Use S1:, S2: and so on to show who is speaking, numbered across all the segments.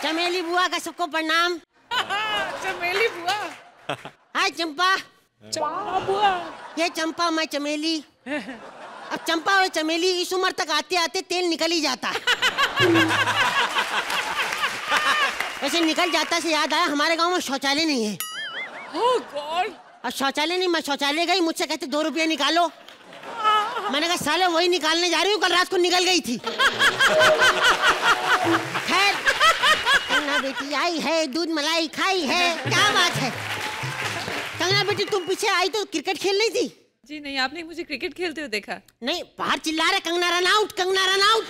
S1: चमेली बुआ का सबको प्रणाम।
S2: चमेली बुआ।
S1: हाय चंपा।
S2: चंपा बुआ।
S1: ये चंपा, मैं चमेली। अब चंपा और चमेली इस उम्र तक आते आते तेल निकल ही जाता है। वैसे निकल जाता से याद आया, हमारे गांव में शौचालय नहीं है।
S2: Oh God!
S1: और शौचालय नहीं, मैं शौचालय गई, मुझसे कहते 2 रुपये निकालो। मैंने कहा साले वही निकालने जा रही हूँ, कल रात को निकल गई थी। खैर कंगना बेटी आई है, दूध मलाई खाई है, क्या बात है। कंगना बेटी तुम पीछे आई तो क्रिकेट खेल रही थी?
S2: जी नहीं, आपने मुझे क्रिकेट खेलते हुए देखा?
S1: नहीं, बाहर चिल्ला रहे Kangana run out, Kangana run out.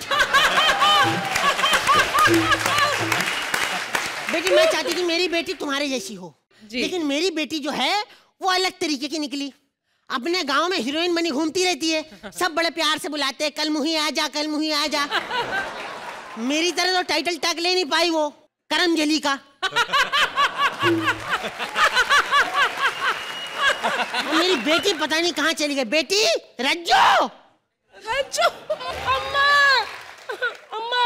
S1: बेटी मैं चाहती थी मेरी बेटी तुम्हारे जैसी हो, लेकिन मेरी बेटी जो है वो अलग तरीके की निकली। अपने गांव में हीरोइन बनी घूमती रहती है, सब बड़े प्यार से बुलाते हैं, कल मुही आ जा, कल मुही आ जा। मेरी तरह तो टाइटल टैग ले नहीं पाई वो करमजली का। मेरी बेटी पता नहीं कहाँ चली गई। बेटी रज्जो,
S3: रज्जो। अम्मा, अम्मा,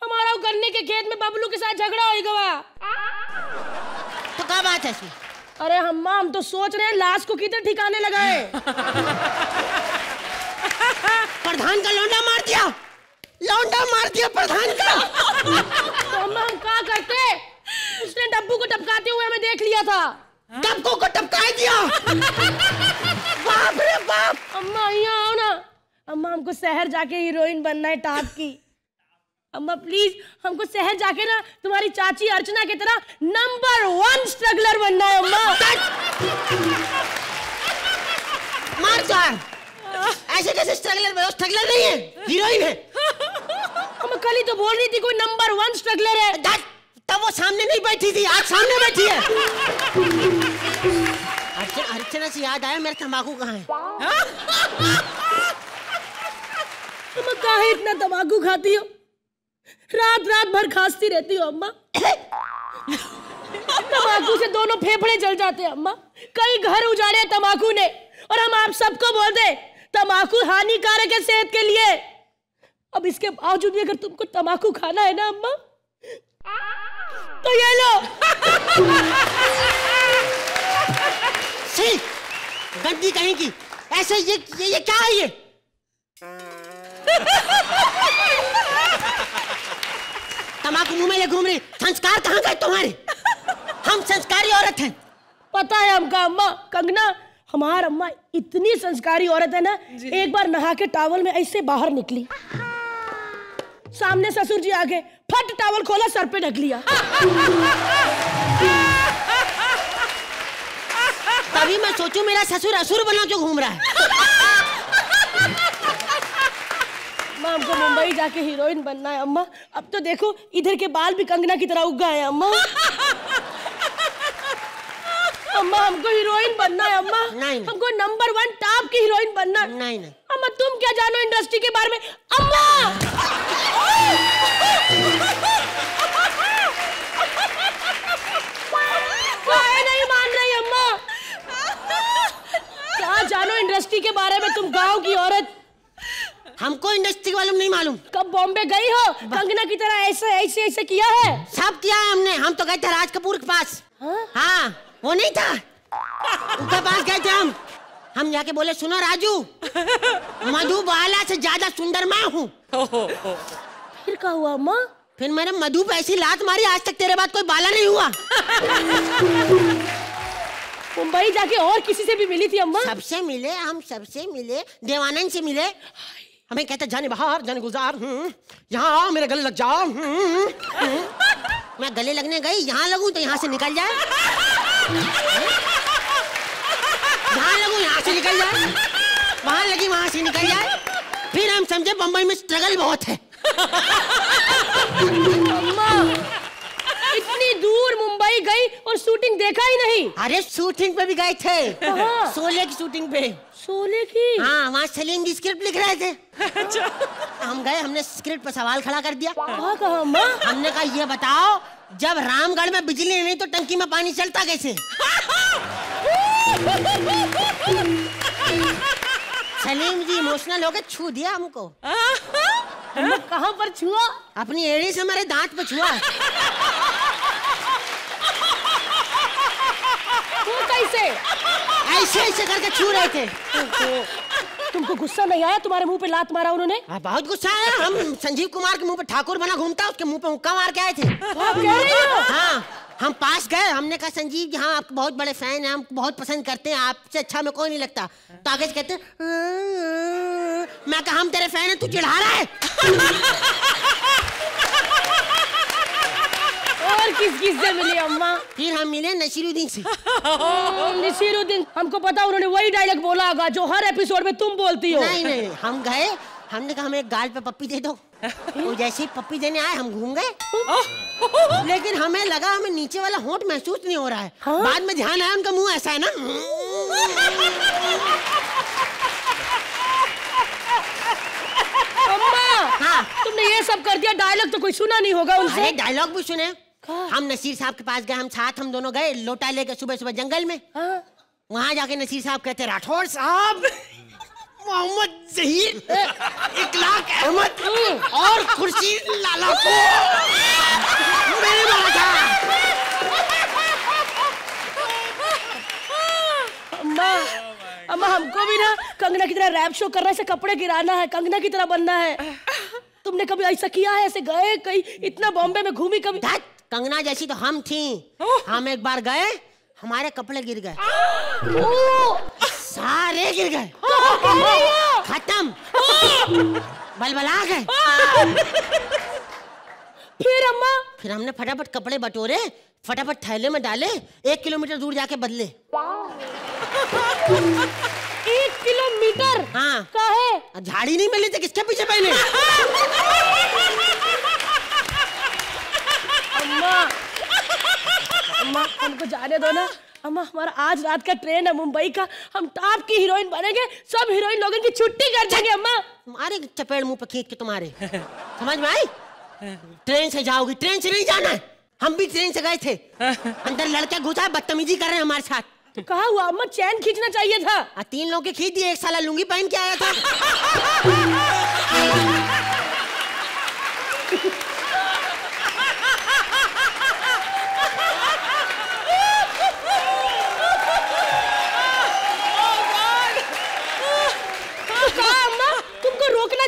S3: हमारा गन्ने के खेत में बबलू के साथ झगड़ा हो गया।
S1: तो क्या बात है इसमें?
S3: अरे अम्मा, हम तो सोच रहे हैं लाश को किधर ठिकाने लगाए।
S1: प्रधान का लौंडा मार दिया, लौंडा मार दिया प्रधान का।
S3: तो अम्मा हम क्या करते? उसने डब्बू को टपकाते हुए हमें देख लिया था।
S1: डब्बू को टपका दिया? बाप रे बाप।
S3: अम्मा यहाँ आओ ना। अम्मा हमको शहर जाके हीरोइन बनना है टाप की। अम्मा प्लीज हमको शहर जाके ना तुम्हारी चाची अर्चना की तरह नंबर 1 स्ट्रगलर बनना है। अम्मा
S1: मार चार। ऐसे कैसे स्ट्रगलर बनो? स्ट्रगलर नहीं है, हीरोइन है।
S3: अम्मा कल ही तो बोल रही थी कोई नंबर 1 स्ट्रगलर है।
S1: तब वो सामने नहीं बैठी थी, आज सामने बैठी है। अर्चना से याद आया, मेरा तंबाकू कहाँ है?
S3: अम्मा काहे इतना तंबाकू खाती हो? रात रात भर खांसती रहती हो अम्मा। तंबाकू से दोनों फेफड़े जल जाते हैं अम्मा। कई घर उजाड़े तंबाकू ने, और हम आप सबको बोल दे तंबाकू हानिकारक है सेहत के लिए। अब इसके बावजूद भी अगर तुमको तंबाकू खाना है ना अम्मा, तो ये लो।
S1: सी गंदी कहीं की। ऐसे ये क्या है ये? तंबाकू मुंह में ले घूम रही। संस्कार कहाँ गए तुम्हारे? हम संस्कारी औरत हैं।
S3: पता है हमका अम्मा। कंगना हमार अम्मा इतनी संस्कारी औरत है ना, एक बार नहा के टॉवल में ऐसे बाहर निकली, सामने ससुर जी आ गए, फट टॉवल खोला, सर पे ढक लिया।
S1: तभी मैं सोचूं मेरा ससुर असुर बना जो घूम रहा है।
S3: अम्मा हमको मुंबई जाके हीरोइन बनना है अम्मा। अब तो देखो इधर के बाल भी कंगना की तरह उग गए हैं अम्मा। अम्मा हमको हीरोइन बनना है अम्मा।
S1: नहीं।
S3: हमको नंबर 1 टॉप की हीरोइन बनना है।
S1: नहीं।
S3: अम्मा तुम क्या जानो इंडस्ट्री के बारे में? अम्मा नहीं मान रही अम्मा। क्या जानो इंडस्ट्री के बारे में तुम, गांव की औरत।
S1: हमको इंडस्ट्री वालों नहीं मालूम।
S3: कब बॉम्बे गई हो कंगना की तरह ऐसे किया है?
S1: सब किया है हमने। हम तो गए थे राज कपूर के पास। हाँ वो नहीं था, उसके पास गए थे हम जाके बोले सुनो राजू, मधुबाला से ज्यादा सुंदर मैं हूँ।
S3: फिर क्या हुआ अम्मा?
S1: फिर मैंने मधु पे ऐसी लात मारी, आज तक तेरे बाद कोई बाला नहीं हुआ।
S3: मुंबई जाके और किसी से भी मिली थी अम्मा?
S1: सबसे मिले, हम सबसे मिले, देवानंद से मिले। हमें कहते जाने बाहर जाने गुजार, यहाँ आओ मेरे गले लग जाओ। मैं गले लगने गई, यहाँ लगूं तो यहाँ से निकल जाए, यहाँ लगूं यहाँ से निकल जाए, वहाँ लगी वहाँ से निकल जाए। फिर हम समझे बम्बई में स्ट्रगल बहुत है।
S3: अम्मा इतनी दूर मुंबई गई और शूटिंग देखा ही नहीं?
S1: अरे शूटिंग पे भी गए थे, शोले की शूटिंग पे।
S3: शोले की?
S1: हाँ, वहाँ सलीम जी स्क्रिप्ट लिख रहे थे। हम गए, हमने स्क्रिप्ट पर सवाल खड़ा कर दिया।
S3: क्या कहा अम्मा?
S1: हमने कहा ये बताओ, जब रामगढ़ में बिजली नहीं तो टंकी में पानी चलता कैसे? सलीम जी इमोशनल होकर छू दिया हमको।
S3: कहाँ पर छुआ?
S1: अपनी एड़ी से हमारे दांत पे छुआ।
S3: से?
S1: ऐसे ऐसे करके छू रहे थे।
S3: तुमको गुस्सा नहीं आया? तुम्हारे मुंह पे लात मारा उन्होंने?
S1: बहुत गुस्सा आया। हम संजीव कुमार के मुंह पे ठाकुर बना घूमता, उसके मुंह पे मुक्का मार के आए थे।
S3: आप कह रही हो?
S1: हाँ, हम पास गए, हमने कहा संजीव जी हाँ आपको बहुत बड़े फैन हैं, हमको बहुत पसंद करते हैं, आपसे अच्छा हमें कोई नहीं लगता। तो आगे से कहते मैं कहा हम तेरे फैन हैं, तू चिढ़ा रहा है।
S3: और किस किस से मिली अम्मा?
S1: फिर हम मिले नसीरुद्दीन से।
S3: नसीरुद्दीन, हमको पता उन्होंने वही डायलॉग बोला होगा जो हर एपिसोड में तुम बोलती हो।
S1: नहीं नहीं, हम गए, हमने कहा हमें एक गाल पे पप्पी दे दो। वो जैसे ही पप्पी देने आए हम घूम गए, लेकिन हमें लगा हमें नीचे वाला होंठ महसूस नहीं हो रहा है।
S3: हाँ?
S1: बाद में ध्यान आया उनका मुंह ऐसा है ना।
S3: अम्मा,
S1: हाँ,
S3: तुमने ये सब कर दिया, डायलॉग तो कोई सुना नहीं होगा उनसे?
S1: अरे डायलॉग भी सुने। हम नसीर साहब के पास गए, हम दोनों गए लोटा लेके सुबह सुबह जंगल में।
S3: हाँ?
S1: वहाँ जाके नसीर साहब कहते राठौड़ साहब, मोहम्मद जहीर, इकलाक अहमद और खुर्शीद लाला को मैंने मारा था।
S3: अम्मा, अम्मा हमको भी ना कंगना की तरह रैप शो करना है, कपड़े गिराना है, कंगना की तरह बनना है। तुमने कभी ऐसा किया है? ऐसे गए कहीं? इतना बॉम्बे में घूमी कभी?
S1: कंगना जैसी तो हम थी। हम एक बार गए, हमारे कपड़े गिर गए, सारे गिर गए, खत्म, बलबला गए।
S3: फिर अम्मा?
S1: फिर हमने फटाफट कपड़े बटोरे, फटाफट थैले में डाले, 1 किलोमीटर दूर जाके बदले।
S3: 1 किलोमीटर?
S1: हाँ।
S3: काहे?
S1: झाड़ी नहीं मिली थी, किसके पीछे पहने?
S3: अम्मा, अम्मा हमको जाने दो ना। अम्मा हमारा आज रात का ट्रेन है मुंबई का, हम टॉप की हीरोइन बनेंगे, सब हीरोइन लोगों की छुट्टी कर देंगे। अम्मा
S1: तुम्हारे चपेड़ मुंह पे खींच के तुम्हारे, समझ में आई? ट्रेन से जाओगी? ट्रेन से नहीं जाना है, हम भी ट्रेन से गए थे। अंदर लड़के घुसा, बदतमीजी कर रहे हैं हमारे साथ।
S3: तो कहा हुआ अम्मा, चैन खींचना चाहिए था।
S1: 3 लोग के खींच दिए, एक साला लुंगी पहन के आया था।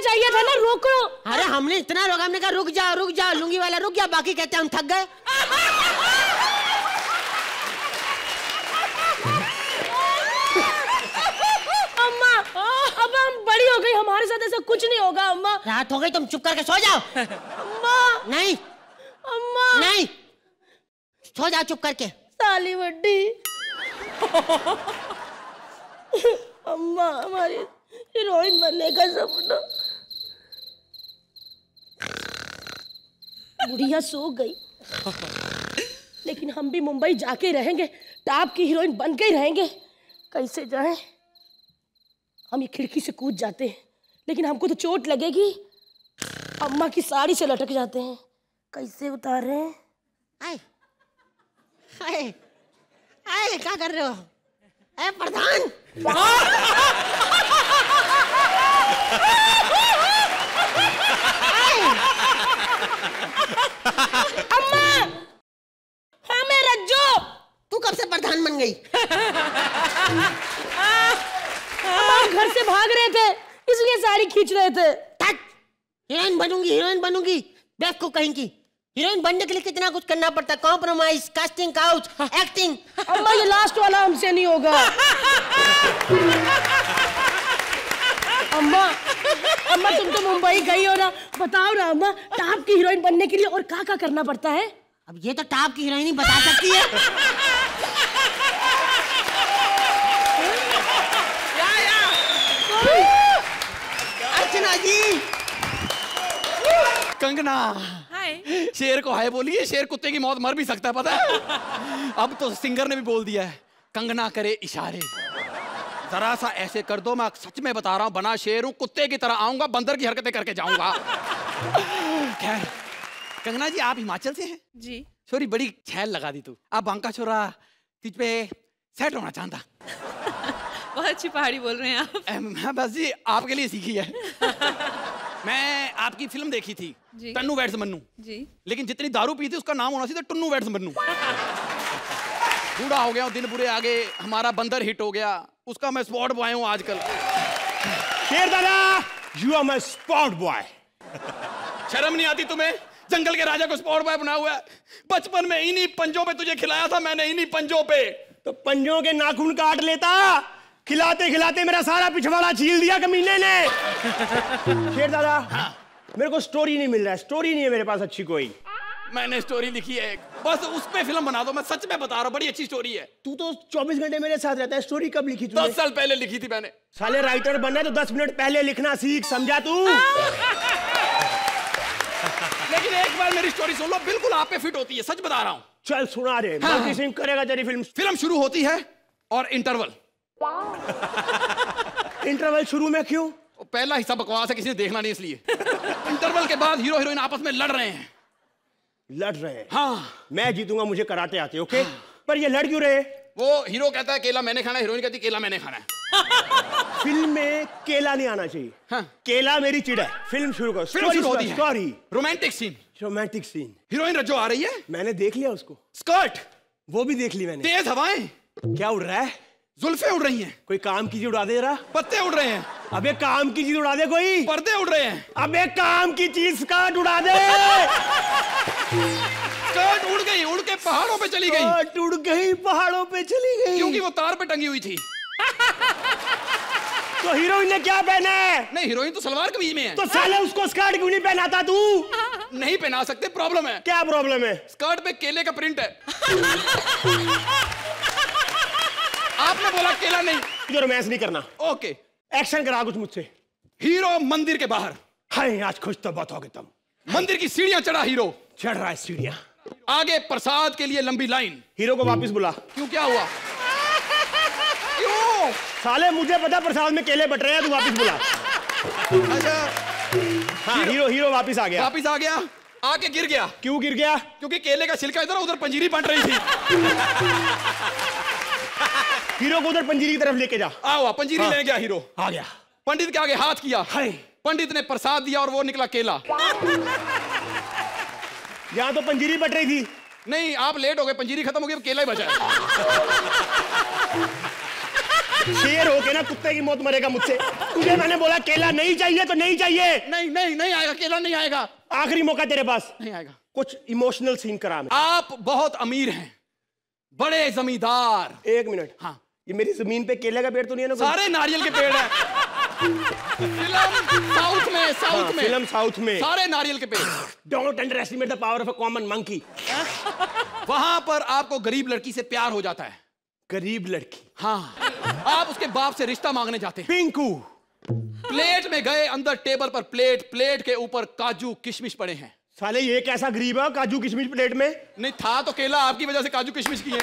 S3: चाहिए था ना, रोको।
S1: अरे हमने इतना रोका, हमने कहा रुक जाओ रुक जाओ, लुंगी वाला रुक गया, बाकी कहते हम थक गए।
S3: अम्मा अब हम बड़ी हो गई, हमारे साथ ऐसा कुछ नहीं होगा। अम्मा
S1: रात हो गई, तुम चुप करके सो जाओ।
S3: अम्मा
S1: नहीं
S3: अम्मा
S1: नहीं, सो जाओ चुप करके।
S3: साली बड्डी। अम्मा हमारी हीरोइन बनने का सपना। बुढ़िया सो गई, लेकिन हम भी मुंबई जाके रहेंगे, टॉप की हीरोइन बन के ही रहेंगे। कैसे जाएं? हम ये खिड़की से कूद जाते हैं, लेकिन हमको तो चोट लगेगी। अम्मा की साड़ी से लटक जाते हैं, कैसे उतारें?
S1: आए आए आए, क्या कर रहे हो? ए प्रधान,
S3: अम्मा हमें रज्जो।
S1: तू कब से प्रधान बन गई?
S3: हम घर से भाग रहे थे, इसलिए साड़ी खींच रहे थे।
S1: हीरोइन बनूंगी, हीरोइन बनूंगी, बेवकूफ कहीं की। हीरोइन बनने के लिए कितना कुछ करना पड़ता है, कॉम्प्रोमाइज, कास्टिंग काउच, एक्टिंग।
S3: अम्मा ये लास्ट वाला हमसे नहीं होगा। अम्मा अम्मा तुम तो मुंबई गई हो ना, बताओ ना अम्मा, टॉप की हीरोइन बनने के लिए और क्या करना पड़ता है?
S1: अब ये तो टॉप की हीरोइन ही बता सकती है। अर्चना जी।
S4: कंगना,
S2: हाय।
S4: शेर को हाय बोलिए, शेर कुत्ते की मौत मर भी सकता है, पता है? अब तो सिंगर ने भी बोल दिया है, कंगना करे इशारे, जरा सा ऐसे कर दो, मैं सच में बता रहा हूँ, बना शेर हूँ, कुत्ते की तरह आऊंगा, बंदर की हरकतें करके जाऊंगा। खैर कंगना जी, आप हिमाचल से हैं?
S2: जी।
S4: छोरी बड़ी छैल लगा दी तू, आप बांका छोरा तुझ पे सेट होना चाहता।
S2: बहुत अच्छी पहाड़ी बोल रहे हैं आप।
S4: मैं बस जी आपके लिए सीखी है। मैं आपकी फिल्म देखी थी, टन्नू वेड्स मन्नू जी, लेकिन जितनी दारू पी थी उसका नाम होना चाहिए टुन्नू वेड्स मन्नू। बूढ़ा हो गया हूँ, दिन बुरे आगे, हमारा बंदर हिट हो गया, उसका मैं स्पॉट बॉय हूँ आजकल।
S5: शेर दादा, you are my spot boy.
S4: शर्म नहीं आती तुम्हें? जंगल के राजा को स्पॉट बॉय बना हुआ है। बचपन में इन्हीं पंजों पे तुझे खिलाया था मैंने, इन्हीं पंजों पे।
S5: तो पंजों के नाखून काट लेता, खिलाते खिलाते मेरा सारा पिछवाड़ा छील दिया कमीने ने। शेर दादा,
S4: हाँ।
S5: मेरे को स्टोरी नहीं मिल रहा है, स्टोरी नहीं है मेरे पास अच्छी कोई।
S4: मैंने स्टोरी लिखी है एक, बस उस पे फिल्म बना दो, मैं सच में बता रहा हूँ, बड़ी अच्छी स्टोरी है।
S5: तू तो 24 घंटे मेरे साथ रहता है, स्टोरी कब लिखी तूने?
S4: 10 साल पहले लिखी थी मैंने।
S5: साले राइटर बनना है तो 10 मिनट पहले लिखना सीख, समझा तू?
S4: लेकिन एक बार मेरी स्टोरी सुन लो, बिल्कुल आप पे फिट होती है, सच बता रहा हूँ।
S5: चल सुना रे।
S4: हाँ।
S5: बाकी सिंह करेगा तेरी फिल्म।
S4: फिल्म शुरू होती है और इंटरवल।
S5: इंटरवल शुरू में क्यों?
S4: पहला हिस्सा बकवास है, किसी ने देखना नहीं इसलिए। इंटरवल के बाद हीरो हीरोइन आपस में लड़ रहे हैं।
S5: लड़ रहे हैं?
S4: हाँ।
S5: मैं जीतूंगा, मुझे कराटे आते, ओके? पर ये लड़ क्यों रहे?
S4: वो हीरो कहता है केला मैंने खाना है, हीरोइन कहती है केला मैंने खाना है।
S5: फिल्म में केला नहीं आना चाहिए।
S4: हाँ।
S5: केला मेरी चिड़ है। फिल्म शुरू करो।
S4: फिल्म शुरू होती है।
S5: Sorry,
S4: romantic scene.
S5: Romantic scene.
S4: Heroine Rajjo आ रही है,
S5: मैंने देख लिया उसको।
S4: स्कर्ट,
S5: वो भी देख ली मैंने।
S4: तेज हवाएं,
S5: क्या उड़ रहा है?
S4: जुल्फे उड़ रही हैं,
S5: कोई काम की चीज उड़ा दे रहा।
S4: पत्ते उड़ रहे हैं,
S5: अबे काम की चीज उड़ा दे कोई।
S4: पर्दे उड़ रहे हैं,
S5: अबे काम की चीज स्कर्ट उड़ा दे।
S4: स्कर्ट उड़ गई, उड़ के पहाड़ों पे चली गई।
S5: स्कर्ट उड़ गई, पहाड़ों पे चली गई।
S4: क्योंकि वो तार पे टंगी हुई थी।
S5: तो हीरोइन ने क्या पहना है?
S4: नहीं, हीरोइन तो सलवार कमीज में है।
S5: तो साले उसको स्कर्ट क्यों नहीं पहनाता तू?
S4: नहीं पहना सकते, प्रॉब्लम है।
S5: क्या प्रॉब्लम है?
S4: स्कर्ट पे केले का प्रिंट है। आपने बोला केला नहीं।
S5: तुझे रोमांस नहीं करना।
S4: ओके,
S5: एक्शन करा कुछ मुझसे।
S4: हीरो मंदिर के बाहर।
S5: हाय, आज खुश तो बहुत हो गए तुम।
S4: मंदिर की सीढ़ियां चढ़ा हीरो,
S5: चढ़ रहा है सीढ़ियां।
S4: आगे प्रसाद के लिए लंबी लाइन।
S5: हीरो को वापस बुला।
S4: क्यों, क्या हुआ? क्यों?
S5: साले मुझे पता प्रसाद में केले बट रहे हैं, तू वापस बुला।
S4: अच्छा,
S5: हाँ, हीरो वापस आ गया।
S4: वापस आ गया, आके गिर गया।
S5: क्यों गिर गया?
S4: क्योंकि केले का छिलका इधर उधर पंजीरी बन रही थी।
S5: हीरो को उधर पंजीरी की तरफ लेके जा।
S4: आओ, पंजीरी
S5: हाँ।
S4: ले गया हीरो।
S5: आ गया।
S4: पंडित के आगे हाथ किया।
S5: हाय,
S4: पंडित ने प्रसाद दिया और वो निकला केला।
S5: यहाँ तो पंजीरी बट रही थी।
S4: नहीं, आप लेट हो गए, पंजीरी खत्म हो गई, अब केला ही बचा है।
S5: शेर हो के ना कुत्ते की मौत मरेगा मुझसे। तुझे मैंने बोला केला नहीं चाहिए तो नहीं चाहिए।
S4: नहीं नहीं नहीं आएगा, केला नहीं आएगा।
S5: आखिरी मौका तेरे पास।
S4: नहीं आएगा।
S5: कुछ इमोशनल सीन करा।
S4: आप बहुत अमीर हैं, बड़े जमींदार।
S5: एक मिनट।
S4: हाँ,
S5: ये मेरी जमीन पे केले का पेड़ तो नहीं है ना?
S4: सारे नारियल के पेड़ हैं। फिल्म साउथ में, साउथ में,
S5: फिल्म साउथ में
S4: सारे नारियल के पेड़।
S5: Don't under estimate the power of a common monkey.
S4: वहां पर आपको गरीब लड़की से प्यार हो जाता है।
S5: गरीब लड़की?
S4: हाँ, आप उसके बाप से रिश्ता मांगने जाते हैं।
S5: पिंकू।
S4: प्लेट में गए, अंदर टेबल पर प्लेट, प्लेट के ऊपर काजू किशमिश पड़े हैं।
S5: साले ये कैसा गरीब है, काजू किशमिश प्लेट में?
S4: नहीं था तो केला, आपकी वजह से काजू किशमिश की है।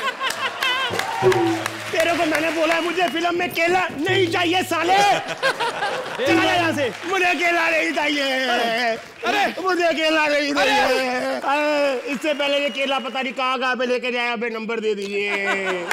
S5: तेरे को मैंने बोला मुझे फिल्म में केला नहीं चाहिए साले। चला जा यहाँ से, मुझे केला नहीं चाहिए।
S4: अरे
S5: मुझे केला नहीं चाहिए। इससे पहले ये केला पता नहीं कहाँ पे लेके जाए, अबे नंबर दे दीजिए।